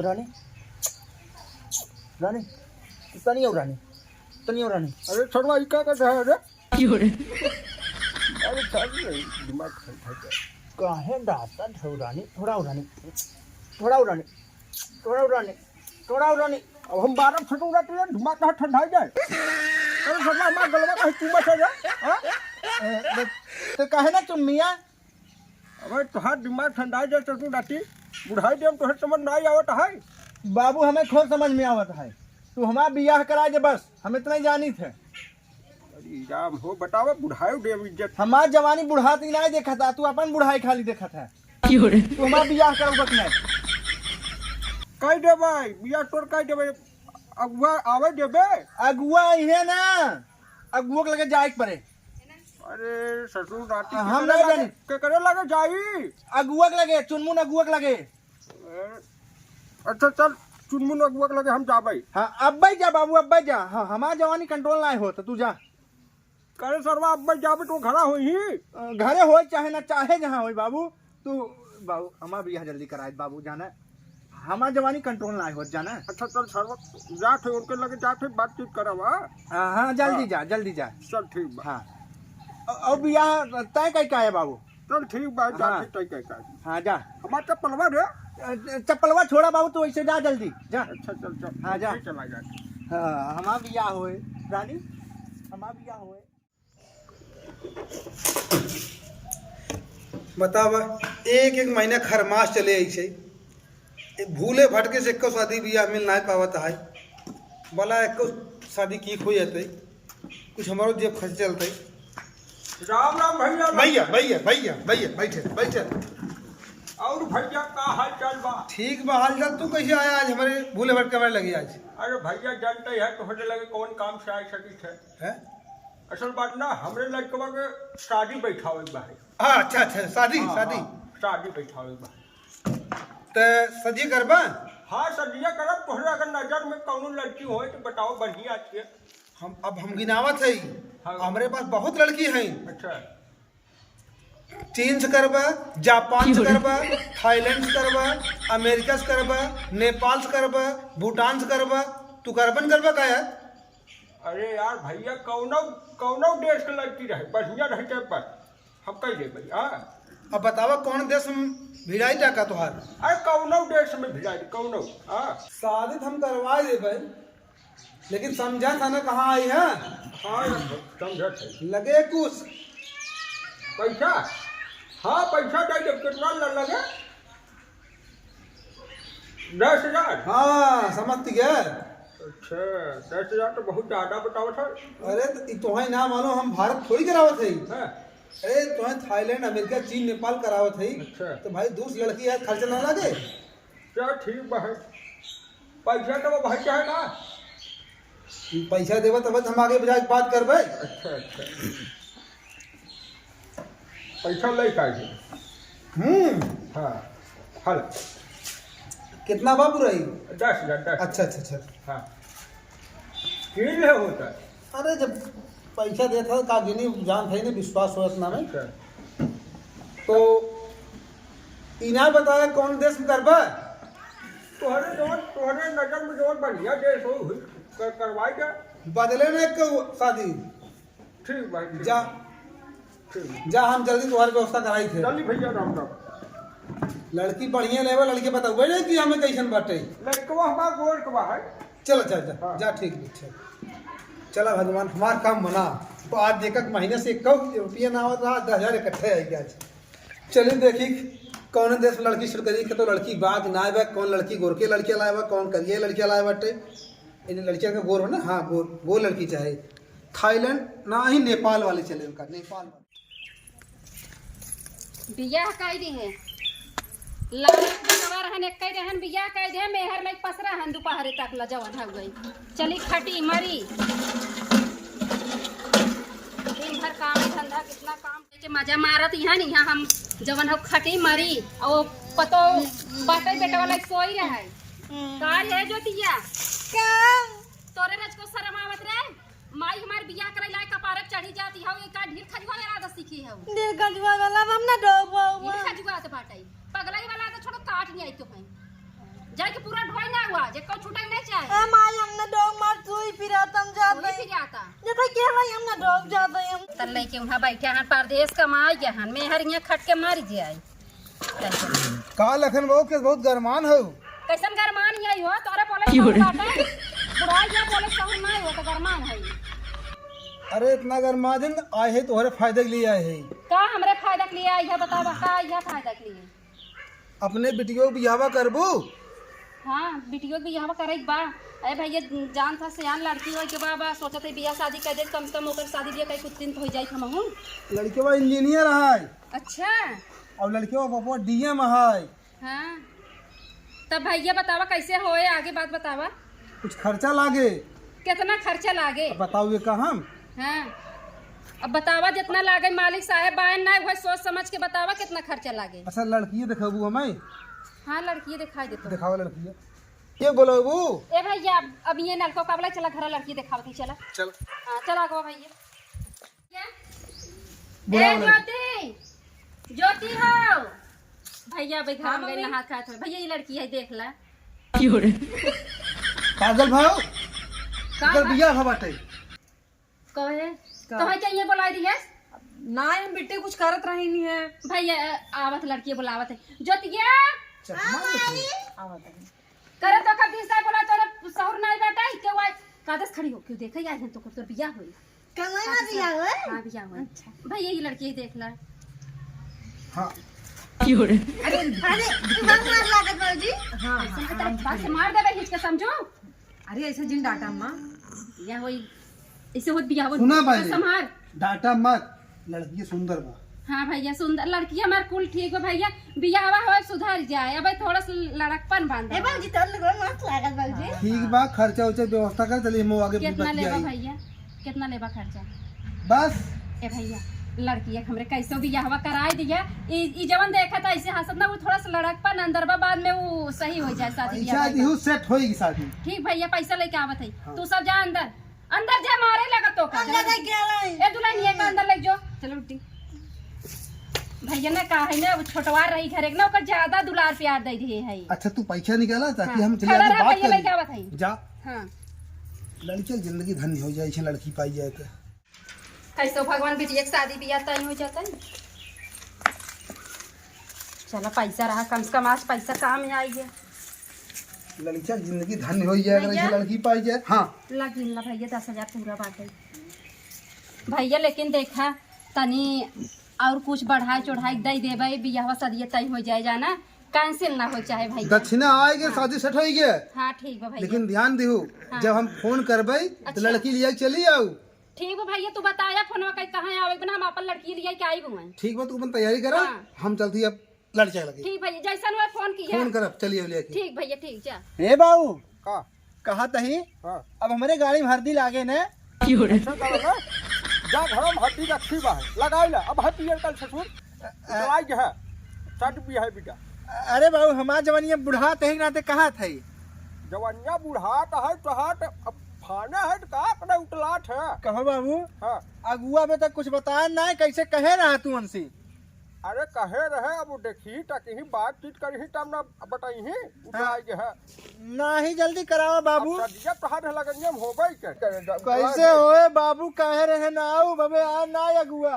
रानी रानी तनी और रानी अरे छोड़वा ई क्या करता है रे क्यों रे अरे छोड़ दिमाग खा गया काहे डांटता है रानी थोड़ा और रानी अब हम 12 फटूंगा तो दिमाग कहाँ ठंडा जाए अरे छोड़वा हमारा गलवा कहीं तू बचा जा हां तो कहे ना तुम मियाँ अबे तुहार दिमाग ठंडा जाए तो तू डाटी बुढ़ाई देम तो समझ नहीं आवत है बाबू हमें खोल समझ में आवत है तू हमारा बियाह करा दे बस हम इतना ही जानी थे अरे राम हो बतावा बुढ़ाई देम इज्जत हमार जवानी बुढ़ाती नहीं देखा था तू अपन बुढ़ाई खाली देखा था तू हमारा बियाह करो बक नहीं कह दे भाई बिया तोड़ कह दे अगुआ आवे देबे अगुआ इहे ना अगुआ के लगे जाए के पड़े अरे ससुर नाती हम नहीं जानी के करे लगे जाई अगुआ के लगे चुनमुन अगुआ के लगे अच्छा चल चुनमुन अगुआ के लगे हम जाबे हाँ अब जा बाबू अब जा हाँ हमारा जवानी कंट्रोल ना हो तो तू जा करे सरवा अब जाबे तो घरा होई ही घरे हो चाहे ना चाहे जहाँ हो बाबू तू बाबू हमारा बियाह जल्दी कराए बाबू जाना हमारा जवानी कंट्रोल ना हो जाना अच्छा चल सरवा जाते उनके लगे जाते बातचीत करब हाँ जल्दी जा चल ठीक बा हाँ और बियाह तय कई का है बाबू चल ठीक बा जाते तय कह का हाँ जा हमारा चप्पलवा रे चप्पलवा छोड़ा बाबू तो ऐसे जा जल्दी जा अच्छा चल हाँ जा चला जा हाँ हमारा बियाह होए रानी हमारा बियाह होए बतावा एक एक महीना खरमास चले ऐसे भूले भटके से एको शादी बियाह मिल नहीं पावत है बोला एको शादी की हो जाते कुछ हमारो जेब खर्च चलते राम राम भैया भैया भैया भैया भैया बैठे बैठे और भैया का हाल चाल बा ठीक बा हाल चाल तू कैसे आया आज हमारे भूले भटके हमारे लगी आज अरे भैया जानते है तो होने लगे कौन काम से आ सकी थे है असल बात ना हमरे लड़कवा के शादी बैठावे बा है हाँ अच्छा शादी हाँ, शादी हाँ, शादी बैठावे बा तो सजी करबा हाँ सदिया करब तोहरे अगर नजर में कौनो लड़की हो तो बताओ बढ़िया छे हम गिनावत है हाँ। हमारे पास बहुत लड़की हैं अच्छा चीन से करबा जापान से करबा थाईलैंड से करबा अमेरिका से करबा नेपाल से करबा भूटान से करबा तू करबन करबा का यार अरे यार भैया कौनो देश के लड़की रहे बढ़िया रहे पर हम कह दे भैया अब बतावा कौन देश में भिड़ाई टाका तुहार अरे कौनो देश में भिड़ा कौनो शादी हम करवा देबे लेकिन समझा था ना कहाँ आई है हाँ समझत है लगे कुछ पैसा हाँ पैसा दे दे कितना लगे 10,000 हाँ समझ गया अच्छा 10,000 तो बहुत ज्यादा बताओ था अरे तुम्हें ना मालूम हम भारत थोड़ी करावत है हाँ? अरे तुम्हें थाईलैंड अमेरिका चीन नेपाल करावत है अच्छा तो भाई दूसरी लड़की है खर्चा ना लगे क्या ठीक बा है पैसा तो वो भाई क्या है ना पैसा देवा तब हम आगे बजाय बात करबे अच्छा पैसा ले का हाँ हल कितना बाबू रही 10,000 अच्छा हाँ किन ले होता है अरे जब पैसा देता का गिनी जान था ही नहीं विश्वास हो इतना में अच्छा तो इना बताया कौन देश में करबा तोहरे नजर में जो बढ़िया देश हो करवाई जा बदले ने एक शादी ठीक भाई जा जा हम जल्दी तुम्हारी व्यवस्था कराई थे चलिए भैया राम राम लड़की बढ़िया लेवल लड़के बताओ नहीं कि हमें कैसन बाटे लड़कवा हमारा गोर कवा है चलो चल जा हाँ। जा ठीक चला भगवान हमारा काम बना तो आज एक महीने से 1 रुपया ना हो रहा 10,000 इकट्ठे आएगी आज चलिए देखी कौन देश में लड़की शुरू करी तो लड़की बाग ना आए कौन लड़की गोरके लड़के लाए कौन करिए लड़के लाए बाटे इन लड़कियों का गोर हो ना हाँ गोर लड़की चाहे थाईलैंड ना ही नेपाल वाले चले उनका नेपाल वाले बियाह कई दी है लालच बनवा रहन एक रहन बियाह कई दे मेहर लई पसरा हन दोपहर तक ल जवन हो गई चली खटी मरी दिन भर काम धंधा कितना काम के मजा मारत यहाँ नहीं यहाँ हम जवन हो खटी मरी और पतो बाटे बेटा वाला सोई रहे कार है जोतिया तोरे रज को शर्म आवत रे माई हमार बियाह करे लायक कपारे चढ़ी जाती हो का ढील खजुआ वाला सीखी है ढील खजुआ वाला हम ना डोबो ढील खजुआ तो बाटे पगलाई वाला तो छोड़ो काट नहीं आई तो है जाके पूरा ढोई ना हुआ जे को छुटाई नहीं चाहे ए माई हमने डॉग मार सुई फिरातम जात कोई फिर आता जब के भाई हमने डॉग जात हम तन लेके वहां बैठे हन परदेश कमाई गए हन मैं हरिया खट के मार जाए का लखन बहू के बहुत गरमान हो। कैसन गरमान यही हो तोरे बोले बाटे बुढ़ाई या बोले सहन नहीं हो तो गरमान है अरे इतना गरमा दिन आए है तुम्हारे फायदे के लिए आए है। का हमरे फायदा के लिए आई है बतावा का यह फायदा के लिए अपने बिटियों को बियाह करबू। हाँ बिटियो भी यहाँ करे बा अरे भैया जान था सियान लड़की हो के बाबा सोचते बियाह शादी कर दे कम से कम होकर शादी बियाह कहीं कुछ दिन तो हो जाए हम हूँ लड़के वो इंजीनियर है अच्छा और लड़के वो पापा डीएम है। हाँ तब भैया बतावा कैसे होए आगे बात बतावा कुछ खर्चा लागे कितना खर्चा लागे अब बताओ ये का हम। हाँ अब बतावा जितना लागे मालिक साहब बायन ना वही सोच समझ के बतावा कितना खर्चा लागे। अच्छा लड़की दिखाबू हमें। हाँ लड़की दिखाई देते दिखाओ लड़की ये बोलो बू। ए भैया अब ये नलको काबला चला घर लड़की दिखावती चला चल हाँ चला गो भैया बुलाओ ए ज्योति ज्योति हो भैया भाई घर में नहा खा था भैया ये लड़की है देख ला पागल भाव का अगर बियाह हवा बाटे कहे कहे चाहिए बुला दी है ना हम बेटे कुछ करत रही नहीं है भैया आवत लड़की बुलावत है ज्योतिया आवत है करे तो कब दिस बोला तोरे सहर नहीं बेटा के वाई कादस खड़ी हो क्यों देखे यार तो तोर बियाह होई कमाई ना दिया हो हां बियाह होई अच्छा भैया ये लड़की देख ला हाँ अरे दिमाग मार लागत बाबूजी हां ऐसा के तेरे बात से मार देबे हिच के समझो अरे ऐसे जिन डाटा मां या होई ऐसे होत बियाह होई सुना भाई संभार डाटा मत लड़की सुंदर बा। हाँ भैया सुंदर लड़की हमार कुल ठीक है भैया बियाहवा हो सुधर जाए अब थोड़ा सा लड़कपन बांध ए बाबूजी तोर लोग मस्त लागत बाबूजी ठीक बा खर्चा उर्चा व्यवस्था कर चलिए हम आगे कितना लेबा बतियाई। भैया कितना लेबा खर्चा बस ए भैया लड़की है हमरे कैसे बियाहवा कराई दिया ई जवन देखा था ऐसे हंसत ना वो थोड़ा सा लड़कपन अंदर बा बाद में वो सही हो जाए शादी पैसा बियाह दिहू सेट होएगी शादी। ठीक भैया पैसा लेके आवत है तू सब जा अंदर अंदर जा मारे लगा तो का अंदर गेला ए दुल्हन ये का अंदर ले जो चलो उठी भैया ने कहा है ना वो छोटवा रही घर एक ना ओकर ज्यादा दुलार प्यार दे दिए है अच्छा तू पैसा निकाला ताकि हाँ। हम चले खड़ा आगे रहा बात भैया लेके आवत है करें। जा हां लड़की की जिंदगी धन्य हो जाए ऐसे लड़की पाई जाए तो। कैसे भगवान बेटी एक शादी बियाह तय हो जाता है चलो पैसा रहा कम से कम आज पैसा काम में आई है लड़की की जिंदगी धन्य हो जाए अगर भैया? ऐसे लड़की पाई जाए। हाँ लग गिनला भैया 10,000 पूरा बात है भैया लेकिन देखा तनी और कुछ बढ़ाई चढ़ाई दे देवे बियाह शादी तय हो जाए जाना कैंसिल ना हो चाहे भैया दक्षिणा आएगी शादी सेट होगी हाँ ठीक है भैया लेकिन ध्यान दिहू हाँ। जब हम फोन करबे तो अच्छा। लड़की लिया के चली आओ। ठीक है भैया तू बताया फोनवा कहीं कहाँ आवे बिना हम अपन लड़की लिए के आई हुए ठीक बा तू अपन तैयारी करा हाँ। हम चलती अब लड़के लगे ठीक भैया जैसा हुआ फोन किया फोन करब चलिए लेके। ठीक भैया ठीक जा हे बाबू का कहा तही हाँ अब हमारे गाड़ी में हरदी लागे ने ऐसा करो ना जा घर में हड्डी रखी बा लगाई ला अब हड्डी कल ससुर दवाई जो है सट भी है बेटा अरे बाबू हमार जवानिया बुढ़ा तही नाते कहा थे जवानिया बुढ़ात है तो हाथ अब फाना है तो का अपना उतलाट है कहो बाबू हाँ अगुआ में तक कुछ बताया ना कैसे कहे रहा तू उनसे अरे कहे रहे अब देखी तक ही बातचीत करी तब ना बताई ही उतलाई जो है ना ही जल्दी कराओ बाबू सदिया तो हाथ लगनिया होबे के कैसे होए बाबू कहे रहे ना आओ बबे आ ना अगुआ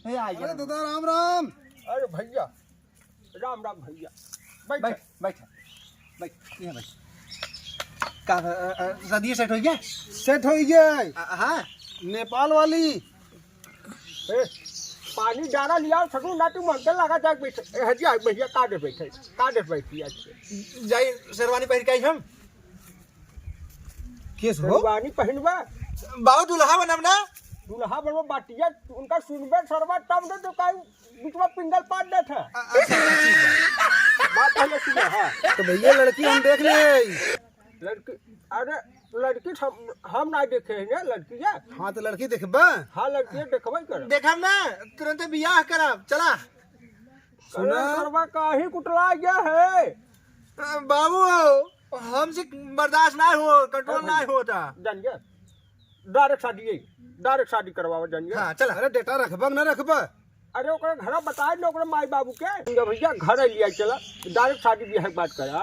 हे आ अरे दादा राम राम। अरे भैया राम राम भैया बैठ बैठ बैठ बैठ ये बैठ का शादी सेट हो गया सेट हो गए हाँ नेपाल वाली। ए, पानी डाला लिया सकूं ना तू मंगल लगा जाके बैठे हजिया भैया का दे बैठी अच्छे जाई शेरवानी पहन के हम केस हो पानी पहनबा बाबू दुल्हा बनब ना दूल्हा बनवा बाटिया उनका सुनबे सरबा तब दे तो काई बीच में पिंगल पाट देत है बात पहले सुना है तो भैया लड़की हम देख लिए। लड़की अरे लड़की हम ना देखे हैं ना लड़कियां हाँ तो लड़की देखबा। हाँ लड़कियां देखबे कर देखब ना तुरंत बियाह करब चला सुना सरबा काहे कुटला गया है बाबू हमसे बर्दाश्त ना हो कंट्रोल ना होता जानिए डायरेक्ट शादी करवाओ जानिए हाँ चला अरे डेटा रखबा ना रखबा। अरे ओकरा घर बताए ना ओकरा माई बाबू के जब भैया घर लिया चला डायरेक्ट शादी ब्याह के बात करा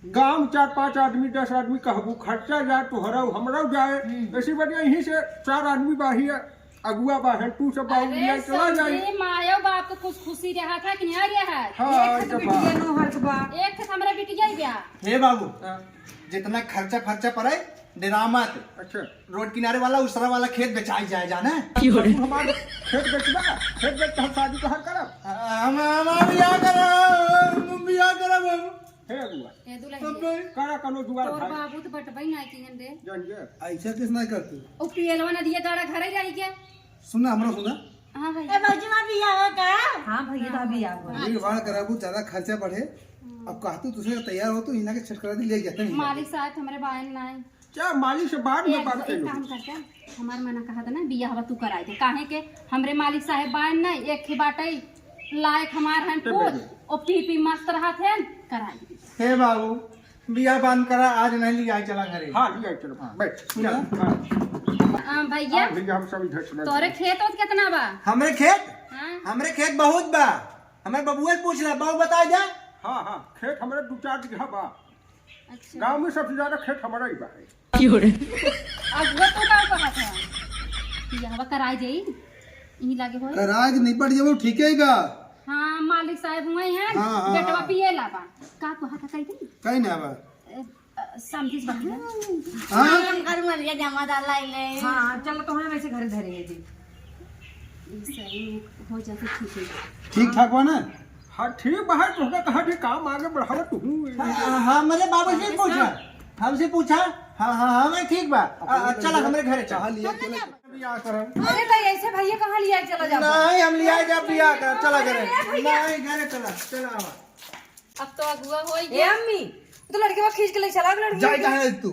गांव 4-5 आदमी 10 आदमी कहबू खर्चा जाए तो हमरा जाए ऐसी बढ़िया यहीं से 4 आदमी बाही अगुआ बाहर तू सब बाहू लिया चला जाए मायो बाप को कुछ खुशी रहा था कि नहीं रहा है हाँ एक बिटिया नो हर बा एक थे हमारा बिटिया ही ब्याह हे बाबू जितना खर्चा पड़े ड्रामत अच्छा रोड किनारे वाला उसरा वाला खेत बेचाई जाए जाना हमारे खेत बेचबा खेत बेच हम शादी तो हर करब हम बियाह करब हे अगुआ ए दुल्हन करा कनो जुगाड़ तोर भाई बाबू तो बटबई नहीं किन दे जान गया ऐसा किस नहीं करती ओ पियलवा ना दिए दाड़ा घर ही रही के सुना हमरा सुना हां भाई ए भौजी मां बिया हो का हाँ भैया तो अभी आ हुआ भीड़ भाड़ कराबू ज्यादा खर्चा बढ़े अब कहतू तुझे तैयार हो तो इना के छटकरा दी ले जाते नहीं मालिक साहब हमारे बायन नहीं क्या माली से बाद में बात एक करो काम करते हमार मना कहा था ना बिया हवा तू कराई दे काहे के हमरे मालिक साहब बायन नहीं एक ही बाटई लायक हमार हन पूछ ओ पी मस्त रहा थे कराई दे हे बाबू बियाह बांध करा आज नहीं लिया चला घरे हाँ लिया चलो बैठ सुना? भैया भैया हम सब इधर सुना तोरे खेत और कितना बा हमरे खेत हाँ? हमरे खेत बहुत बा हमारे बबुआ से पूछ रहा बाबू बता जा हाँ हाँ खेत हमारे 2-4 बीघा बा अच्छा गांव में सबसे ज्यादा खेत हमारा ही बा अब वो तो का कहा था बिया हवा कराई दे यही लागे हो कराज निपट जाबो ठीक है गा हाँ मालिक साहब हुए हैं हाँ, हाँ, बेटवा हाँ। पिए लाबा का कहा था कही थी कहीं ना बा समझिस बात हां हम कर मरिया जमा डाला ले हाँ चलो तो हम वैसे घर धरेंगे जी सही में हो जाते ठीक है ठीक ठाक बा ना हाँ ठीक बा है तो कहा कि काम आगे बढ़ावत हूँ हाँ मेरे बाबू से पूछा हमसे पूछा हाँ मैं ठीक बा चला हमारे घरे चाह चल लिया चलो बियाह करम अरे तो ऐसे भैया कहाँ लिया चलो जाओ नहीं हम लिया जा बियाह कर चला घरे नहीं घरे चला आवा अब तो अगुआ हो ए गया अम्मी तो लड़के को खींच के ले चला लड़की जाए कहां तू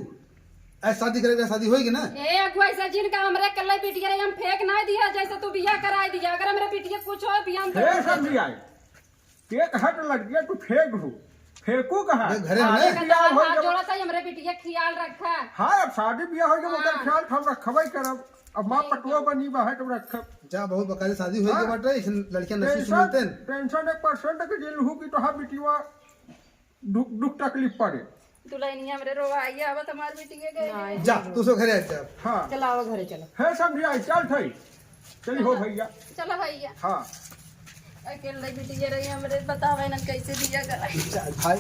ऐसा शादी करेगा शादी होगी ना ए अगुआ ऐसा जिनका हमरे कल्ला पिटिया रही हम फेंक नहीं दिया जैसे तू बियाह कराई दिया अगर हमरे पिटिया कुछ हो बियाह हम फेर समझी आए केक हट लग गया तू फेंक हो फेंकू कहा घरे में हाथ जोड़ा था हमरे पिटिया ख्याल रखा हाँ अब शादी ब्याह हो गया ओकर ख्याल हम रखबे करब अब माँ पटुआ बनी बा है तो रखब जा बहुत बकाले शादी होगी हाँ। बाटे इस लड़कियां नसीब सुनते हैं टेंशन 1% के जेल हो कि तो हाँ बिटिया दुख तकलीफ पड़े दुल्हनिया हमरे रोवाई अब तुम्हार पिटिया गई जा तू सो घरे आ जा हाँ चलाओ घरे चलो है समझी आई चल थई चली हो भैया चलो भैया हाँ अकेले पिटिया रही हमरे बतावे ना कैसे बियाह कराई चल भाई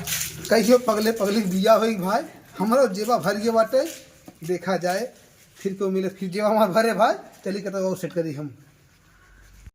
कैसे पगले पगले बिया होई भाई हमारा जेबा भर गया बाटे देखा जाए फिर को मिले फिर जेबा हमार भरे भाई चली कत और सेट करी हम